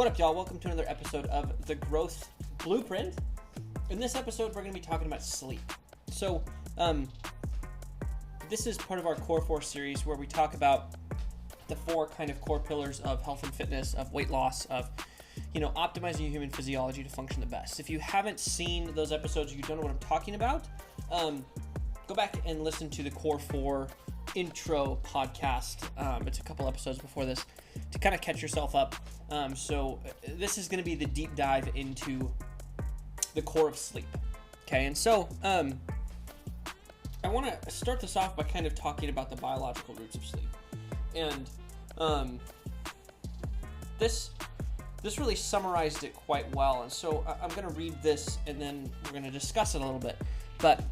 up, y'all? Welcome to another episode of The Growth Blueprint. In this episode, we're going to be talking about sleep. So, this is part of our Core 4 series where we talk about the four kind of core pillars of health and fitness, of weight loss, of, optimizing your human physiology to function the best. If you haven't seen those episodes, you don't know what I'm talking about, go back and listen to the Core 4 intro podcast. It's a couple episodes before this to kind of catch yourself up. So this is going to be the deep dive into the core of sleep. Okay, and so I want to start this off by kind of talking about the biological roots of sleep. And this really summarized it quite well. And so I'm going to read this and then we're going to discuss it a little bit. But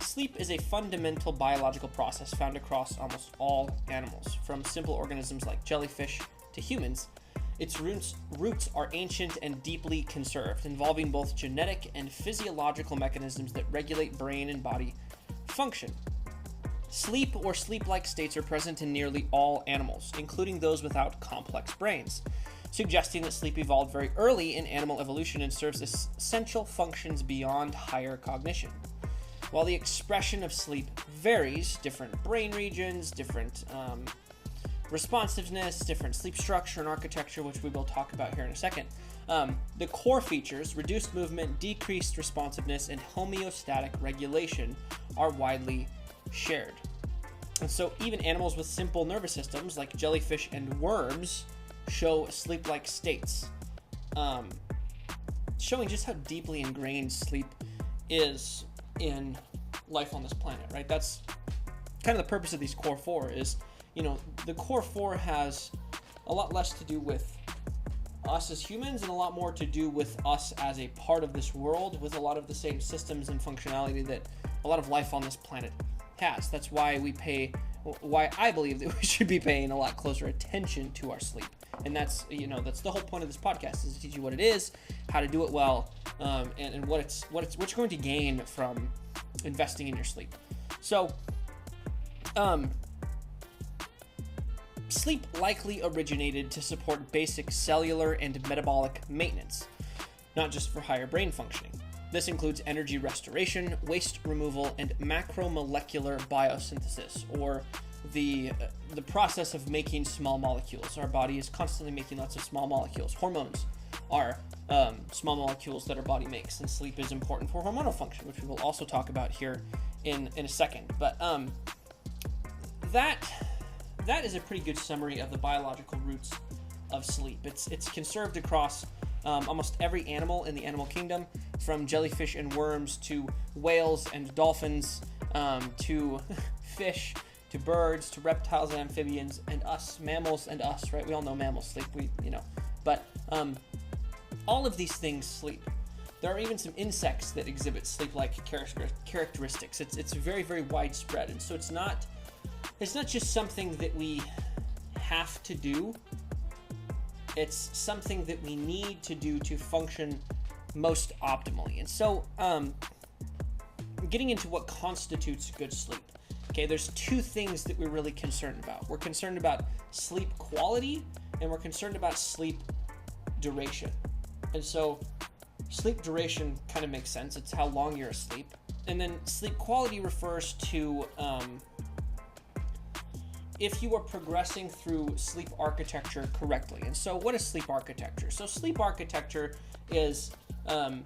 sleep is a fundamental biological process found across almost all animals, from simple organisms like jellyfish to humans. Its roots are ancient and deeply conserved, involving both genetic and physiological mechanisms that regulate brain and body function. Sleep or sleep-like states are present in nearly all animals, including those without complex brains, suggesting that sleep evolved very early in animal evolution and serves essential functions beyond higher cognition. While the expression of sleep varies, different brain regions, different responsiveness, different sleep structure and architecture, which we will talk about here in a second, the core features, reduced movement, decreased responsiveness, and homeostatic regulation are widely shared. And so even animals with simple nervous systems like jellyfish and worms show sleep-like states, showing just how deeply ingrained sleep is in life on this planet, right? That's kind of the purpose of these core four is, the core four has a lot less to do with us as humans and a lot more to do with us as a part of this world with a lot of the same systems and functionality that a lot of life on this planet has. That's why why I believe that we should be paying a lot closer attention to our sleep. And that's the whole point of this podcast, is to teach you what it is, how to do it well, and what you're going to gain from investing in your sleep. So, sleep likely originated to support basic cellular and metabolic maintenance, not just for higher brain functioning. This includes energy restoration, waste removal, and macromolecular biosynthesis, or the process of making small molecules. Our body is constantly making lots of small molecules. Hormones are small molecules that our body makes, and sleep is important for hormonal function, which we will also talk about here in a second. But that is a pretty good summary of the biological roots of sleep. It's conserved across almost every animal in the animal kingdom, from jellyfish and worms to whales and dolphins, to fish, to birds, to reptiles and amphibians, and us, mammals and us, right? We all know mammals sleep, but all of these things sleep. There are even some insects that exhibit sleep-like characteristics. It's very, very widespread, and so it's not just something that we have to do. It's something that we need to do to function most optimally. And so, getting into what constitutes good sleep. Okay, there's two things that we're really concerned about. We're concerned about sleep quality, and we're concerned about sleep duration. And so, sleep duration kind of makes sense. It's how long you're asleep. And then sleep quality refers to if you are progressing through sleep architecture correctly. And so what is sleep architecture? So sleep architecture is the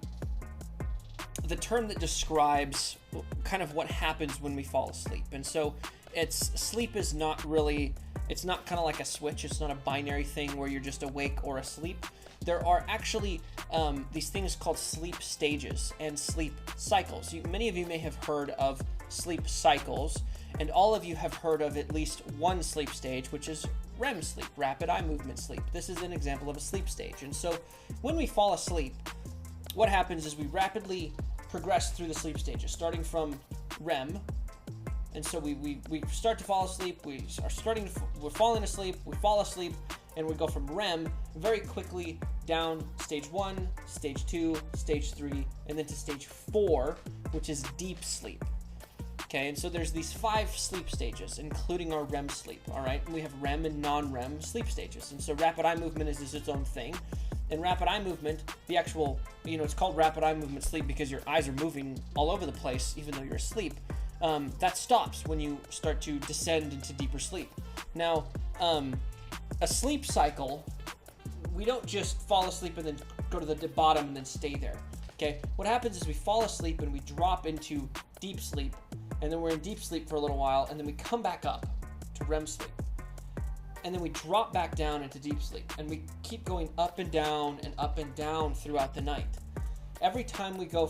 term that describes kind of what happens when we fall asleep. And so sleep is not really, it's not kind of like a switch. It's not a binary thing where you're just awake or asleep. There are actually these things called sleep stages and sleep cycles. Many of you may have heard of sleep cycles, and all of you have heard of at least one sleep stage, which is REM sleep, rapid eye movement sleep. This is an example of a sleep stage. And so when we fall asleep, what happens is we rapidly progress through the sleep stages, starting from REM. And so we start to fall asleep, we're falling asleep, we fall asleep, and we go from REM very quickly down stage 1, stage 2, stage 3, and then to stage 4, which is deep sleep. Okay, and so there's these 5 sleep stages, including our REM sleep, all right? And we have REM and non-REM sleep stages. And so rapid eye movement is its own thing. And rapid eye movement, the actual, it's called rapid eye movement sleep because your eyes are moving all over the place, even though you're asleep. That stops when you start to descend into deeper sleep. Now, a sleep cycle, we don't just fall asleep and then go to the bottom and then stay there. Okay, what happens is we fall asleep and we drop into deep sleep, and then we're in deep sleep for a little while, and then we come back up to REM sleep, and then we drop back down into deep sleep, and we keep going up and down throughout the night. Every time we go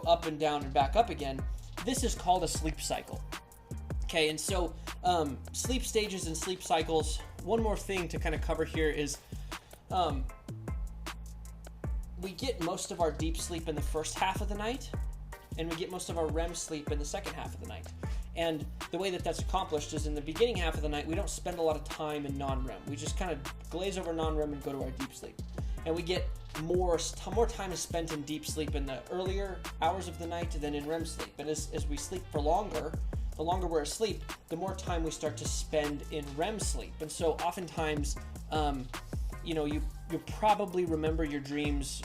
up and down and back up again, this is called a sleep cycle. Okay, and so sleep stages and sleep cycles. One more thing to kind of cover here is we get most of our deep sleep in the first half of the night, and we get most of our REM sleep in the second half of the night. And the way that that's accomplished is in the beginning half of the night, we don't spend a lot of time in non-REM. We just kind of glaze over non-REM and go to our deep sleep. And we get more time is spent in deep sleep in the earlier hours of the night than in REM sleep. And as we sleep for longer, the longer we're asleep, the more time we start to spend in REM sleep. And so oftentimes, you probably remember your dreams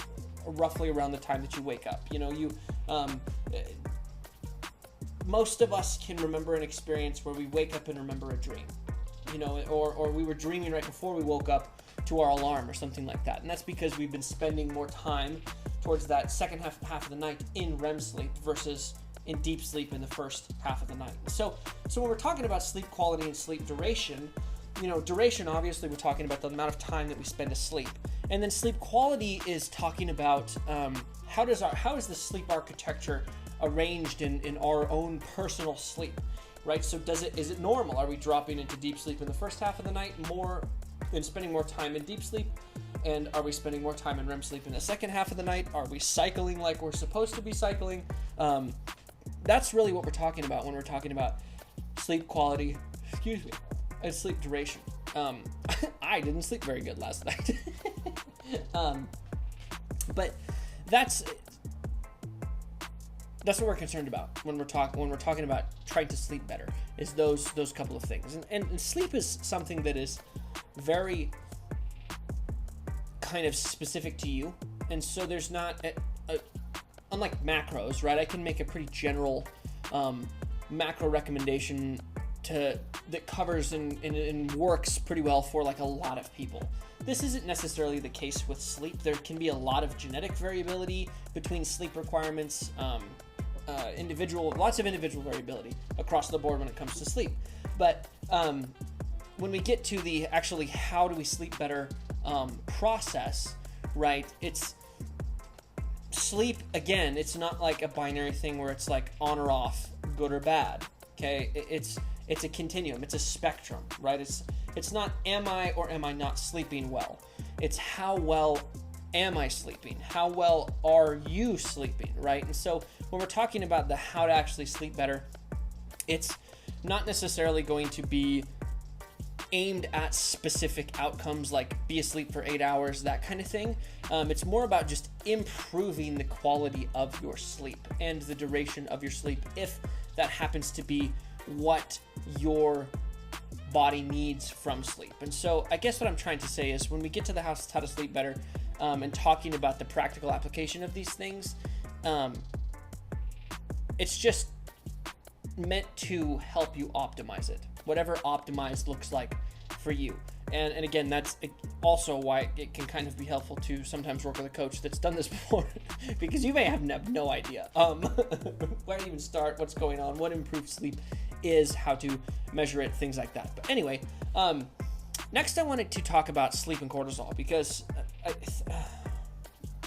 roughly around the time that you wake up. Most of us can remember an experience where we wake up and remember a dream, or we were dreaming right before we woke up to our alarm or something like that. And that's because we've been spending more time towards that second half of the night in REM sleep versus in deep sleep in the first half of the night. So when we're talking about sleep quality and sleep duration, duration, obviously we're talking about the amount of time that we spend asleep. And then sleep quality is talking about how is the sleep architecture arranged in our own personal sleep, right? So is it normal? Are we dropping into deep sleep in the first half of the night more and spending more time in deep sleep? And are we spending more time in REM sleep in the second half of the night? Are we cycling like we're supposed to be cycling? That's really what we're talking about when we're talking about sleep quality, and sleep duration. I didn't sleep very good last night. But that's what we're concerned about when we're talking about trying to sleep better, is those couple of things. And sleep is something that is very kind of specific to you. And so there's not unlike macros, right? I can make a pretty general macro recommendation that covers and works pretty well for like a lot of people. This isn't necessarily the case with sleep. There can be a lot of genetic variability between sleep requirements, lots of individual variability across the board when it comes to sleep. But when we get to the actually how do we sleep better process, right? It's sleep, again, it's not like a binary thing where it's like on or off, good or bad. Okay, it's a continuum, it's a spectrum, right? It's not am I or am I not sleeping well. It's how well am I sleeping? How well are you sleeping, right? And so when we're talking about the how to actually sleep better, it's not necessarily going to be aimed at specific outcomes like be asleep for 8 hours, that kind of thing. It's more about just improving the quality of your sleep and the duration of your sleep, if that happens to be what your body needs from sleep. And so I guess what I'm trying to say is when we get to the how to sleep better and talking about the practical application of these things, it's just meant to help you optimize it, whatever optimized looks like for you. And again, that's also why it can kind of be helpful to sometimes work with a coach that's done this before, because you may have no idea where to even start, what's going on, what improved sleep is, how to measure it, things like that. But anyway, next I wanted to talk about sleep and cortisol, because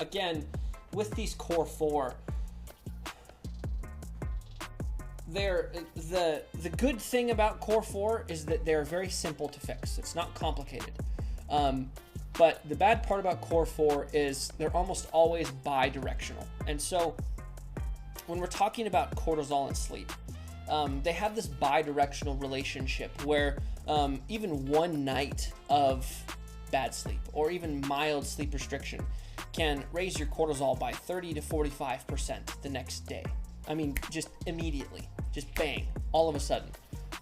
again, with these core four, the good thing about core 4 is that they're very simple to fix. It's not complicated. But the bad part about core 4 is they're almost always bi-directional. And so when we're talking about cortisol and sleep, they have this bi-directional relationship where even one night of bad sleep or even mild sleep restriction can raise your cortisol by 30 to 45% the next day. I mean, just immediately, just bang, all of a sudden,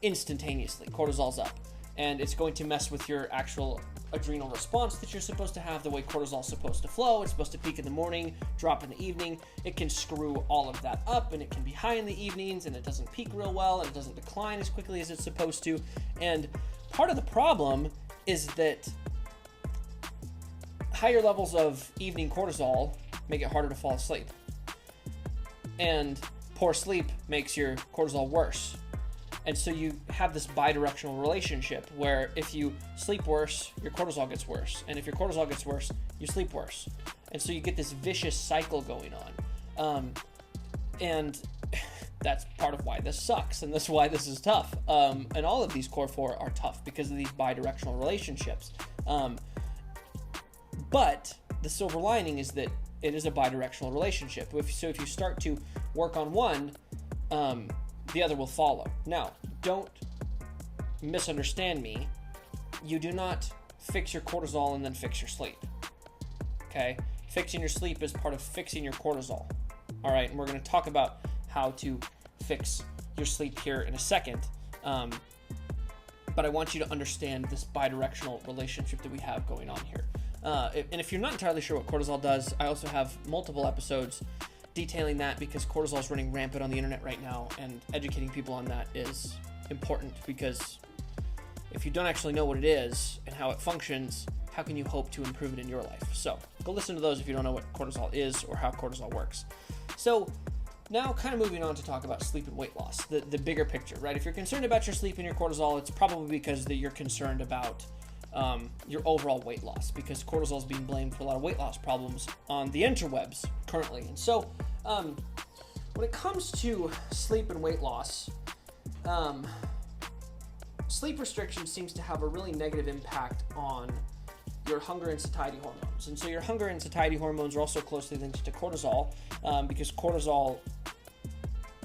instantaneously, cortisol's up. And it's going to mess with your actual adrenal response that you're supposed to have, the way cortisol's supposed to flow. It's supposed to peak in the morning, drop in the evening. It can screw all of that up, and it can be high in the evenings, and it doesn't peak real well, and it doesn't decline as quickly as it's supposed to. And part of the problem is that higher levels of evening cortisol make it harder to fall asleep. And poor sleep makes your cortisol worse. And so you have this bidirectional relationship where if you sleep worse, your cortisol gets worse. And if your cortisol gets worse, you sleep worse. And so you get this vicious cycle going on. And that's part of why this sucks. And that's why this is tough. And all of these core four are tough because of these bidirectional relationships. But the silver lining is that it is a bidirectional relationship. So if you start to work on one, the other will follow. Now, don't misunderstand me. You do not fix your cortisol and then fix your sleep. Okay? Fixing your sleep is part of fixing your cortisol. All right, and we're going to talk about how to fix your sleep here in a second. But I want you to understand this bidirectional relationship that we have going on here. And if you're not entirely sure what cortisol does, I also have multiple episodes detailing that because cortisol is running rampant on the internet right now, and educating people on that is important because if you don't actually know what it is and how it functions, how can you hope to improve it in your life? So go listen to those if you don't know what cortisol is or how cortisol works. So now kind of moving on to talk about sleep and weight loss, the bigger picture, right? If you're concerned about your sleep and your cortisol, it's probably because that you're concerned about your overall weight loss, because cortisol is being blamed for a lot of weight loss problems on the interwebs currently. And so when it comes to sleep and weight loss, sleep restriction seems to have a really negative impact on your hunger and satiety hormones. And so your hunger and satiety hormones are also closely linked to cortisol, because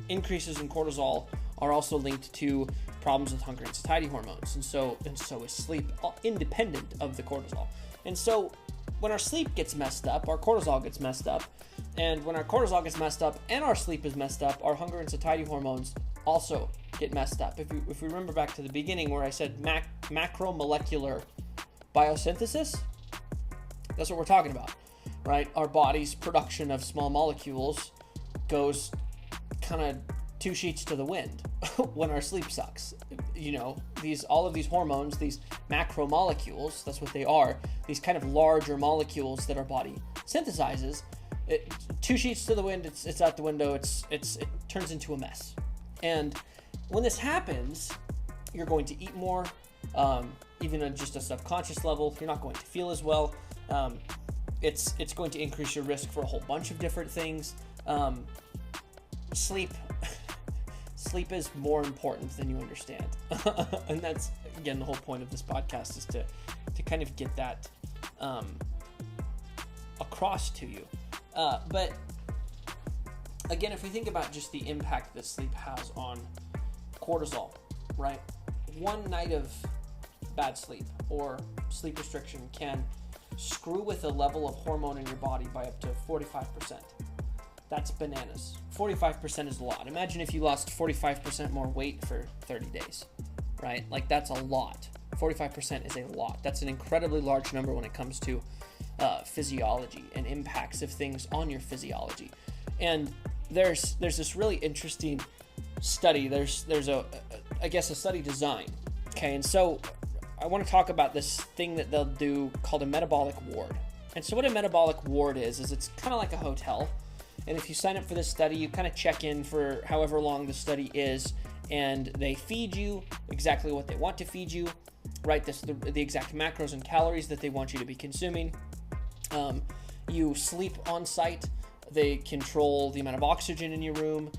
increases in cortisol are also linked to problems with hunger and satiety hormones, and so is sleep, independent of the cortisol. And so when our sleep gets messed up, our cortisol gets messed up, and when our cortisol gets messed up and our sleep is messed up, our hunger and satiety hormones also get messed up. If we remember back to the beginning where I said macromolecular biosynthesis, that's what we're talking about, right? Our body's production of small molecules goes kind of two sheets to the wind when our sleep sucks. You know, all of these hormones, these macromolecules, that's what they are, these kind of larger molecules that our body synthesizes, two sheets to the wind, it's out the window, it turns into a mess. And when this happens, you're going to eat more, even on just a subconscious level. You're not going to feel as well. It's going to increase your risk for a whole bunch of different things. Sleep is more important than you understand. And that's, again, the whole point of this podcast, is to kind of get that across to you. But again, if we think about just the impact that sleep has on cortisol, right? One night of bad sleep or sleep restriction can screw with the level of hormone in your body by up to 45%. That's bananas. 45% is a lot. Imagine if you lost 45% more weight for 30 days, right? Like, that's a lot. 45% is a lot. That's an incredibly large number when it comes to physiology and impacts of things on your physiology. And there's this really interesting study. There's a study design. Okay, and so I want to talk about this thing that they'll do called a metabolic ward. And so what a metabolic ward is it's kind of like a hotel. And if you sign up for this study, you kind of check in for however long the study is, and they feed you exactly what they want to feed you, right? The exact macros and calories that they want you to be consuming. You sleep on site. They control the amount of oxygen in your room.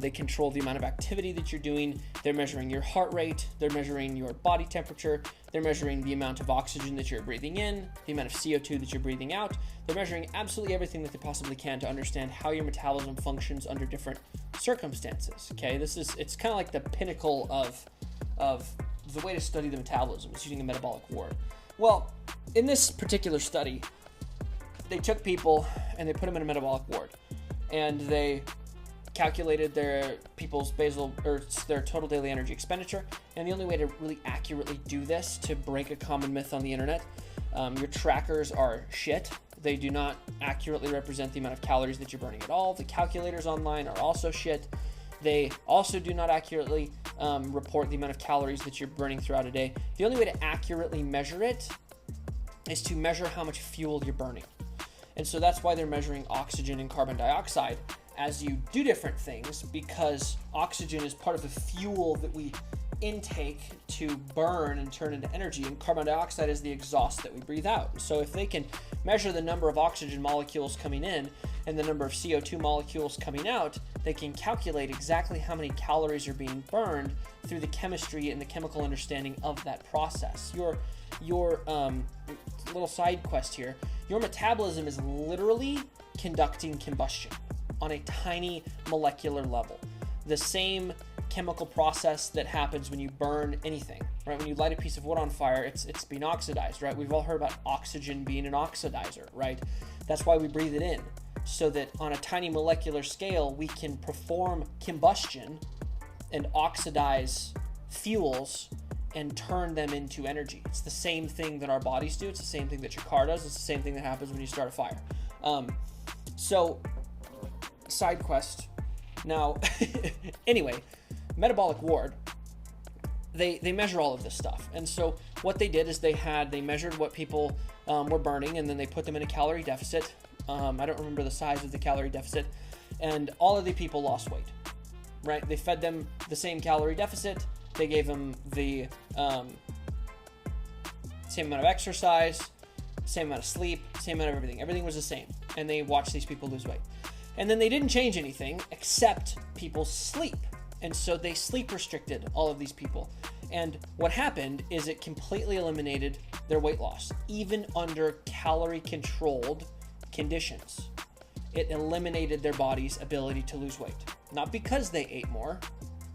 They control the amount of activity that you're doing. They're measuring your heart rate. They're measuring your body temperature. They're measuring the amount of oxygen that you're breathing in, the amount of CO2 that you're breathing out. They're measuring absolutely everything that they possibly can to understand how your metabolism functions under different circumstances. Okay, it's kind of like the pinnacle of the way to study the metabolism is using a metabolic ward. Well, in this particular study, they took people and they put them in a metabolic ward, and they calculated their people's basal or their total daily energy expenditure, and the only way to really accurately do this, to break a common myth on the internet, your trackers are shit. They do not accurately represent the amount of calories that you're burning at all. The calculators online are also shit. They also do not accurately report the amount of calories that you're burning throughout a day. The only way to accurately measure it is to measure how much fuel you're burning. And so that's why they're measuring oxygen and carbon dioxide as you do different things, because oxygen is part of the fuel that we intake to burn and turn into energy, and carbon dioxide is the exhaust that we breathe out. So if they can measure the number of oxygen molecules coming in and the number of CO2 molecules coming out, they can calculate exactly how many calories are being burned through the chemistry and the chemical understanding of that process. Your little side quest here, your metabolism is literally conducting combustion on a tiny molecular level. The same chemical process that happens when you burn anything, right? When you light a piece of wood on fire, it's being oxidized, right? We've all heard about oxygen being an oxidizer, right? That's why we breathe it in, so that on a tiny molecular scale, we can perform combustion and oxidize fuels and turn them into energy. It's the same thing that our bodies do. It's the same thing that your car does. It's the same thing that happens when you start a fire. So side quest. Now, anyway, metabolic ward, they measure all of this stuff. And so what they did is they measured what people were burning, and then they put them in a calorie deficit. I don't remember the size of the calorie deficit. And all of the people lost weight, right? They fed them the same calorie deficit. They gave them the same amount of exercise, same amount of sleep, same amount of everything. Everything was the same. And they watched these people lose weight. And then they didn't change anything except people's sleep. And so they sleep restricted all of these people. And what happened is it completely eliminated their weight loss, even under calorie controlled conditions. It eliminated their body's ability to lose weight. Not because they ate more,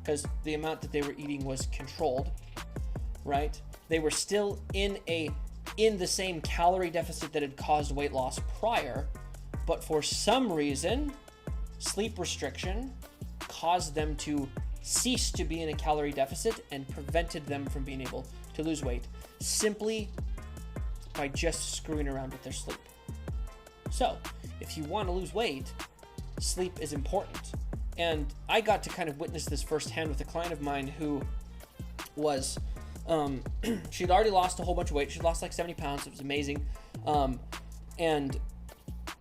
because the amount that they were eating was controlled, right? They were still in the same calorie deficit that had caused weight loss prior, but for some reason, sleep restriction caused them to cease to be in a calorie deficit and prevented them from being able to lose weight simply by just screwing around with their sleep. So, if you want to lose weight, sleep is important. And I got to kind of witness this firsthand with a client of mine who was, she'd already lost a whole bunch of weight. She'd lost like 70 pounds. It was amazing. And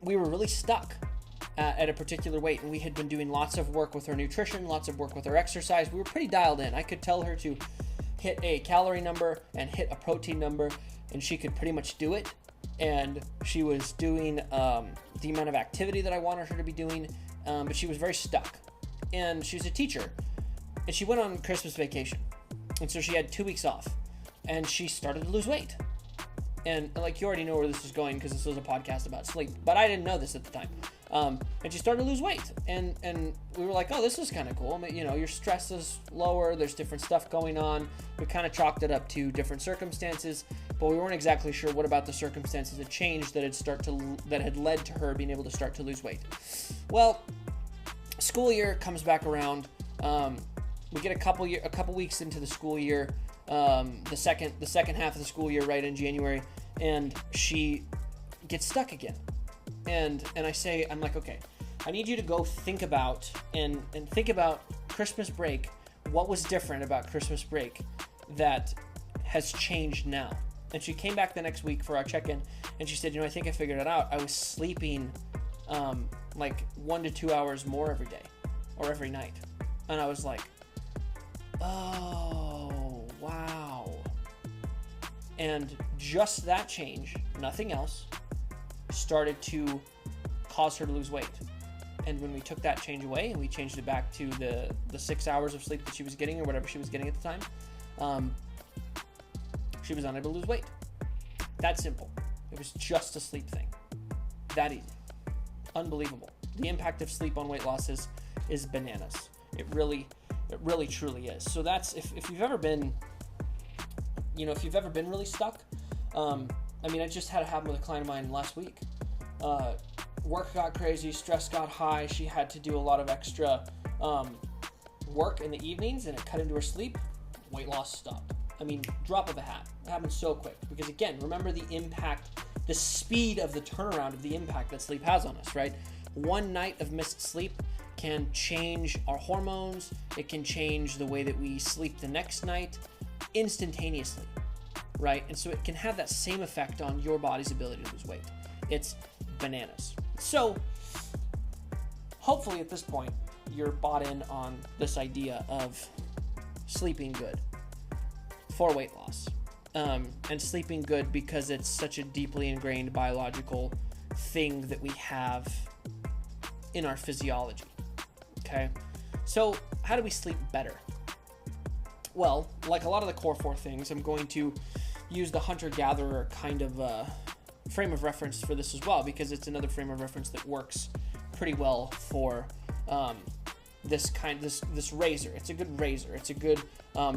we were really stuck at a particular weight, and we had been doing lots of work with her nutrition, lots of work with her exercise. We were pretty dialed in. I could tell her to hit a calorie number and hit a protein number, and she could pretty much do it. And she was doing the amount of activity that I wanted her to be doing, but she was very stuck. And she's a teacher, and she went on Christmas vacation, and so she had 2 weeks off, and she started to lose weight. And like, you already know where this is going because this was a podcast about sleep, but I didn't know this at the time. And she started to lose weight, and we were like, oh, this is kind of cool. I mean, you know, your stress is lower. There's different stuff going on. We kind of chalked it up to different circumstances, but we weren't exactly sure what about the circumstances had changed that had led to her being able to start to lose weight. Well, school year comes back around. We get a couple weeks into the school year, the second half of the school year, right in January, and she gets stuck again. And I'm like, okay, I need you to go think about and think about Christmas break. What was different about Christmas break that has changed now? And she came back the next week for our check-in, and she said, I think I figured it out. I was sleeping like 1 to 2 hours more every day or every night. And I was like, oh, wow. And just that change, nothing else, started to cause her to lose weight. And when we took that change away and we changed it back to the 6 hours of sleep that she was getting or whatever she was getting at the time, she was unable to lose weight. That simple. It was just a sleep thing. That easy. Unbelievable. The impact of sleep on weight loss is bananas. It really truly is. So that's, if you've ever been, really stuck, I just had it happen with a client of mine last week. work got crazy, stress got high, she had to do a lot of extra work in the evenings, and it cut into her sleep, weight loss stopped. I mean, drop of a hat. It happened so quick. Because again, remember the impact, the speed of the turnaround of the impact that sleep has on us, right? One night of missed sleep can change our hormones. It can change the way that we sleep the next night instantaneously, right? And so it can have that same effect on your body's ability to lose weight. It's bananas. So hopefully at this point, you're bought in on this idea of sleeping good for weight loss, and sleeping good because it's such a deeply ingrained biological thing that we have in our physiology. Okay, so how do we sleep better? Well, like a lot of the core 4 things, I'm going to use the hunter-gatherer kind of frame of reference for this as well, because it's another frame of reference that works pretty well for this razor. It's a good razor. It's a good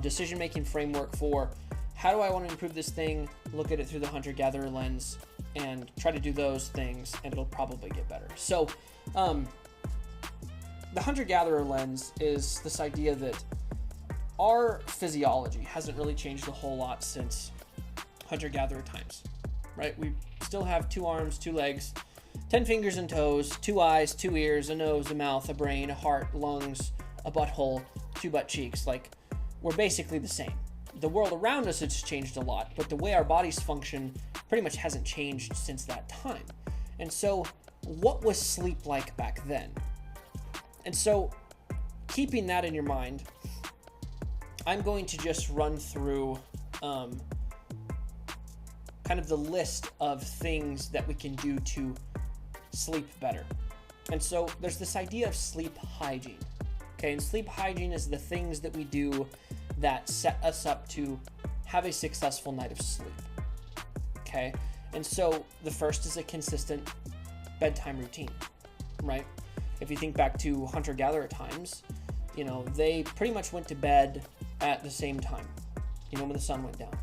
decision-making framework for how do I want to improve this thing, look at it through the hunter-gatherer lens, and try to do those things, and it'll probably get better. So the hunter-gatherer lens is this idea that our physiology hasn't really changed a whole lot since hunter-gatherer times, right? We still have 2 arms, 2 legs, 10 fingers and toes, 2 eyes, 2 ears, a nose, a mouth, a brain, a heart, lungs, a butthole, 2 butt cheeks. Like, we're basically the same. The world around us has changed a lot, but the way our bodies function pretty much hasn't changed since that time. And so, what was sleep like back then? And so, keeping that in your mind, I'm going to just run through kind of the list of things that we can do to sleep better. And so there's this idea of sleep hygiene. Okay, and sleep hygiene is the things that we do that set us up to have a successful night of sleep. Okay, and so the first is a consistent bedtime routine, right? If you think back to hunter-gatherer times, you know, they pretty much went to bed at the same time, you know, when the sun went down.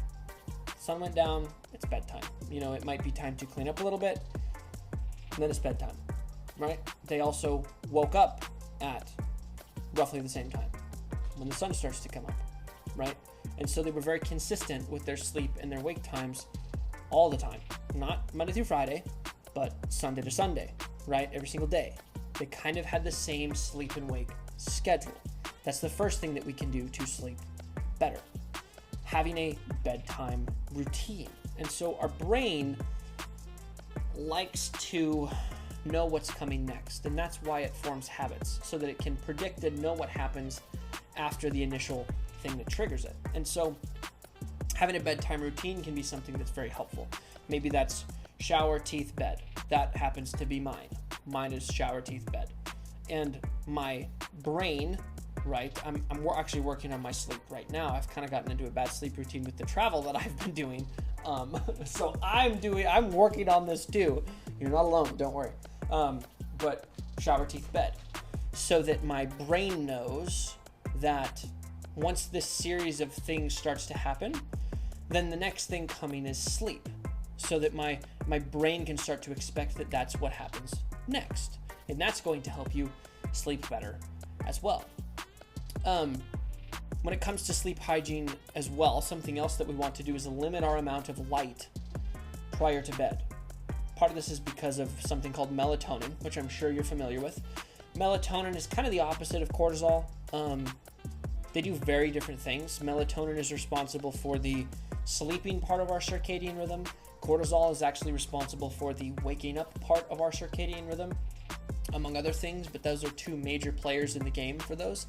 Sun went down, it's bedtime. You know, it might be time to clean up a little bit, and then it's bedtime, right? They also woke up at roughly the same time when the sun starts to come up, right? And so they were very consistent with their sleep and their wake times all the time. Not Monday through Friday, but Sunday to Sunday, right? Every single day. They kind of had the same sleep and wake schedule. That's the first thing that we can do to sleep better. Having a bedtime routine. And so our brain likes to know what's coming next, and that's why it forms habits, so that it can predict and know what happens after the initial thing that triggers it. And so having a bedtime routine can be something that's very helpful. Maybe that's shower, teeth, bed. That happens to be mine. Mine is shower, teeth, bed. And my brain, right, I'm actually working on my sleep right now. I've kind of gotten into a bad sleep routine with the travel that I've been doing. So I'm working on this too. You're not alone, don't worry. But shower, teeth, bed. So that my brain knows that once this series of things starts to happen, then the next thing coming is sleep. So that my brain can start to expect that that's what happens next. And that's going to help you sleep better as well. When it comes to sleep hygiene as well, something else that we want to do is limit our amount of light prior to bed. Part of this is because of something called melatonin, which I'm sure you're familiar with. Melatonin is kind of the opposite of cortisol. They do very different things. Melatonin is responsible for the sleeping part of our circadian rhythm. Cortisol is actually responsible for the waking up part of our circadian rhythm, among other things, but those are 2 major players in the game for those.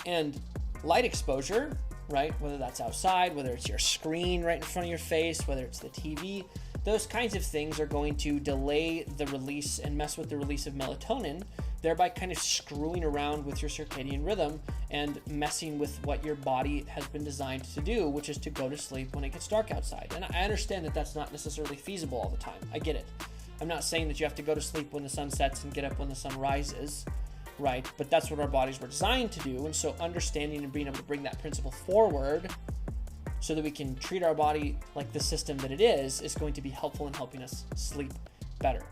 And light exposure, right, whether that's outside, whether it's your screen right in front of your face, whether it's the TV, those kinds of things are going to delay the release and mess with the release of melatonin, thereby kind of screwing around with your circadian rhythm and messing with what your body has been designed to do, which is to go to sleep when it gets dark outside. And I understand that that's not necessarily feasible all the time. I get it. I'm not saying that you have to go to sleep when the sun sets and get up when the sun rises, right? But that's what our bodies were designed to do. And so understanding and being able to bring that principle forward so that we can treat our body like the system that it is going to be helpful in helping us sleep better.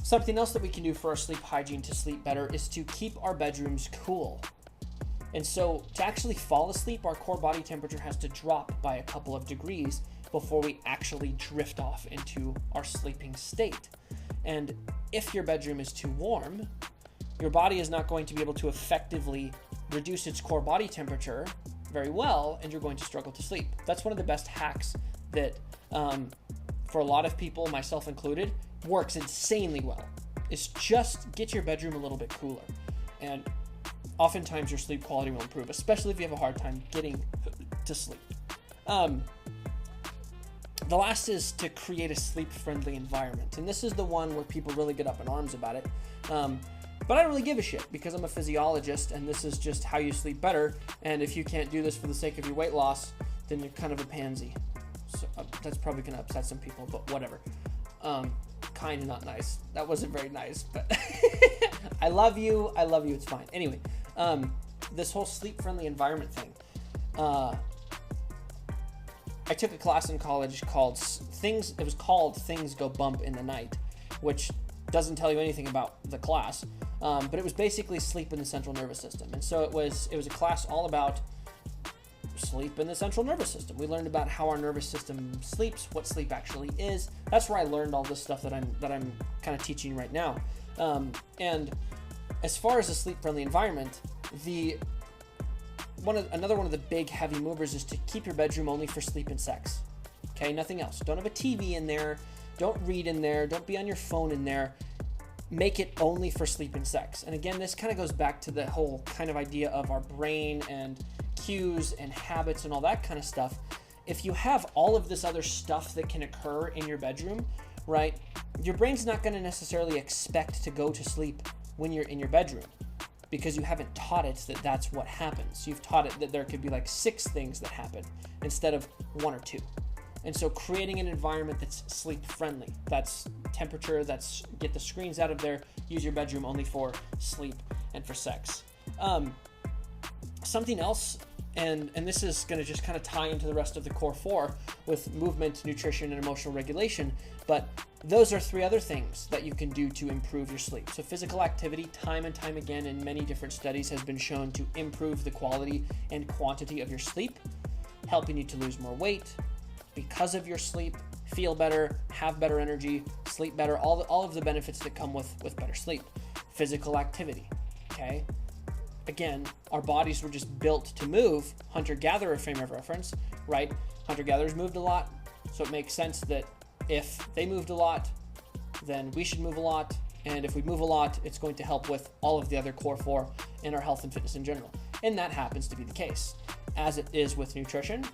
Something else that we can do for our sleep hygiene to sleep better is to keep our bedrooms cool. And so to actually fall asleep, our core body temperature has to drop by a couple of degrees before we actually drift off into our sleeping state. And if your bedroom is too warm, your body is not going to be able to effectively reduce its core body temperature very well, and you're going to struggle to sleep. That's one of the best hacks that, for a lot of people, myself included, works insanely well. Is just get your bedroom a little bit cooler. And oftentimes your sleep quality will improve, especially if you have a hard time getting to sleep. The last is to create a sleep-friendly environment. And this is the one where people really get up in arms about it. But I don't really give a shit because I'm a physiologist and this is just how you sleep better. And if you can't do this for the sake of your weight loss, then you're kind of a pansy. So that's probably going to upset some people, but whatever. Kind of not nice. That wasn't very nice, but I love you. It's fine. Anyway, this whole sleep-friendly environment thing. I took a class in college called Things Go Bump in the Night, which doesn't tell you anything about the class, but it was basically sleep in the central nervous system. And so it was a class all about sleep in the central nervous system. We learned about how our nervous system sleeps, what sleep actually is. That's where I learned all this stuff that I'm kind of teaching right now. And as far as a sleep-friendly environment, another one of the big heavy movers is to keep your bedroom only for sleep and sex. Okay, nothing else. Don't have a TV in there. Don't read in there. Don't be on your phone in there. Make it only for sleep and sex. And again, this kind of goes back to the whole kind of idea of our brain and cues and habits and all that kind of stuff. If you have all of this other stuff that can occur in your bedroom, right, your brain's not going to necessarily expect to go to sleep when you're in your bedroom because you haven't taught it that that's what happens. You've taught it that there could be like 6 things that happen instead of 1 or 2. And so creating an environment that's sleep friendly, that's temperature, that's get the screens out of there, use your bedroom only for sleep and for sex. Something else, and this is going to just kind of tie into the rest of the core 4 with movement, nutrition, and emotional regulation, but those are 3 other things that you can do to improve your sleep. So physical activity, time and time again in many different studies, has been shown to improve the quality and quantity of your sleep, helping you to lose more weight because of your sleep, feel better, have better energy, sleep better, all of the benefits that come with better sleep. Physical activity, okay? Again, our bodies were just built to move. Hunter-gatherer frame of reference, right? Hunter-gatherers moved a lot, so it makes sense that if they moved a lot, then we should move a lot. And if we move a lot, it's going to help with all of the other core 4 in our health and fitness in general. And that happens to be the case, as it is with nutrition,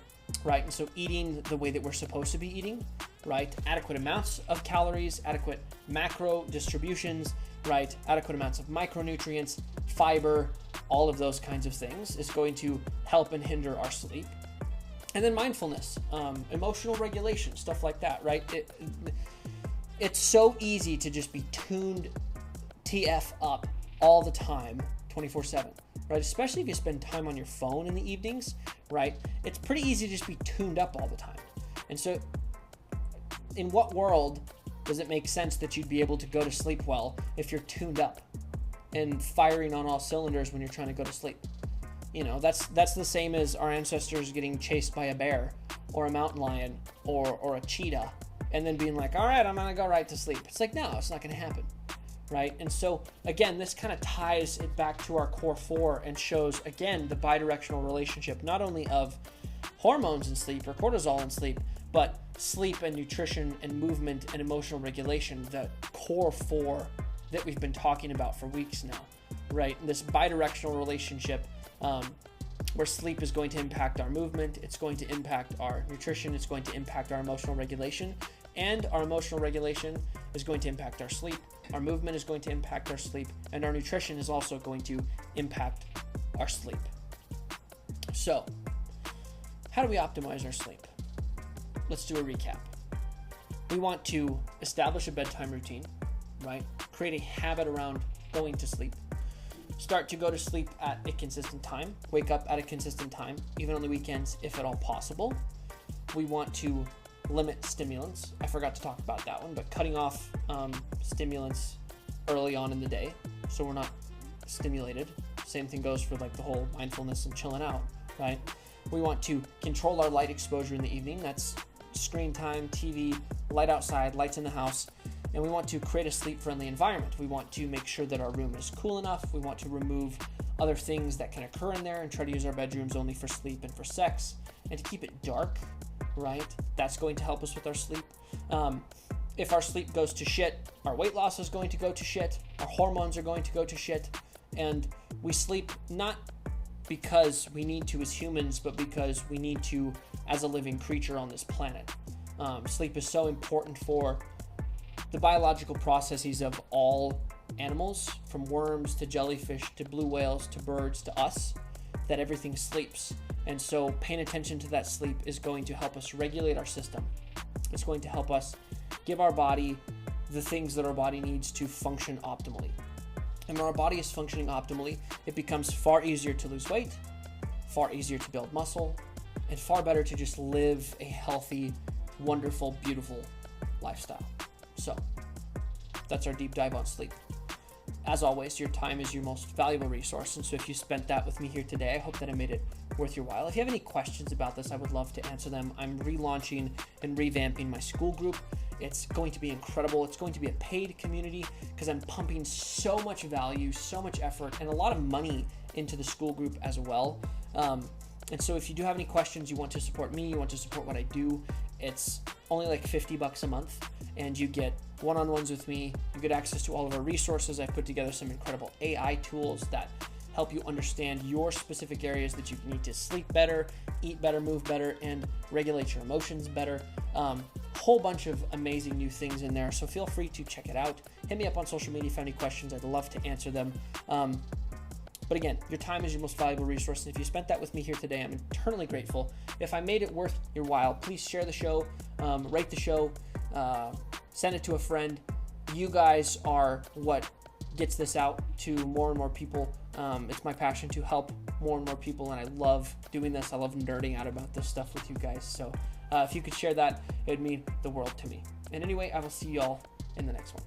right? And so eating the way that we're supposed to be eating, right? Adequate amounts of calories, adequate macro distributions, right? Adequate amounts of micronutrients, fiber, all of those kinds of things is going to help and hinder our sleep. And then mindfulness, emotional regulation, stuff like that, right? It's so easy to just be tuned TF up all the time, 24/7, right? Especially if you spend time on your phone in the evenings, right? It's pretty easy to just be tuned up all the time. And so in what world does it make sense that you'd be able to go to sleep well if you're tuned up and firing on all cylinders when you're trying to go to sleep? You know, that's the same as our ancestors getting chased by a bear or a mountain lion or a cheetah and then being like, all right, I'm going to go right to sleep. It's like, no, it's not going to happen, right? And so, again, this kind of ties it back to our core 4 and shows, again, the bidirectional relationship, not only of hormones in sleep or cortisol in sleep, but sleep and nutrition and movement and emotional regulation, the core 4 that we've been talking about for weeks now, right? And this bidirectional relationship where sleep is going to impact our movement, it's going to impact our nutrition, it's going to impact our emotional regulation, and our emotional regulation is going to impact our sleep, our movement is going to impact our sleep, and our nutrition is also going to impact our sleep. So, how do we optimize our sleep? Let's do a recap. We want to establish a bedtime routine, right? Create a habit around going to sleep. Start to go to sleep at a consistent time. Wake up at a consistent time, even on the weekends, if at all possible. We want to limit stimulants. I forgot to talk about that one, but cutting off stimulants early on in the day, so we're not stimulated. Same thing goes for like the whole mindfulness and chilling out, right? We want to control our light exposure in the evening. That's screen time, TV, light outside, lights in the house. And we want to create a sleep-friendly environment. We want to make sure that our room is cool enough. We want to remove other things that can occur in there and try to use our bedrooms only for sleep and for sex, and to keep it dark, right? That's going to help us with our sleep. If our sleep goes to shit, our weight loss is going to go to shit, our hormones are going to go to shit, and we sleep not because we need to as humans, but because we need to as a living creature on this planet. Sleep is so important for the biological processes of all animals, from worms to jellyfish to blue whales to birds to us, that everything sleeps. And so paying attention to that sleep is going to help us regulate our system. It's going to help us give our body the things that our body needs to function optimally. And when our body is functioning optimally, it becomes far easier to lose weight, far easier to build muscle, and far better to just live a healthy, wonderful, beautiful lifestyle. So that's our deep dive on sleep. As always, your time is your most valuable resource, and so if you spent that with me here today, I hope that I made it worth your while. If you have any questions about this, I would love to answer them. I'm relaunching and revamping my school group. It's going to be incredible. It's going to be a paid community because I'm pumping so much value, so much effort, and a lot of money into the school group as well. And so if you do have any questions, you want to support me, you want to support what I do, it's only like $50 a month, and you get one-on-ones with me. You get access to all of our resources. I've put together some incredible AI tools that help you understand your specific areas that you need to sleep better, eat better, move better, and regulate your emotions better. Whole bunch of amazing new things in there, so feel free to check it out. Hit me up on social media if you have any questions. I'd love to answer them. But again, your time is your most valuable resource, and if you spent that with me here today, I'm eternally grateful. If I made it worth your while, please share the show, rate the show, send it to a friend. You guys are what gets this out to more and more people. It's my passion to help more and more people, and I love doing this. I love nerding out about this stuff with you guys. So if you could share that, it would mean the world to me. And anyway, I will see y'all in the next one.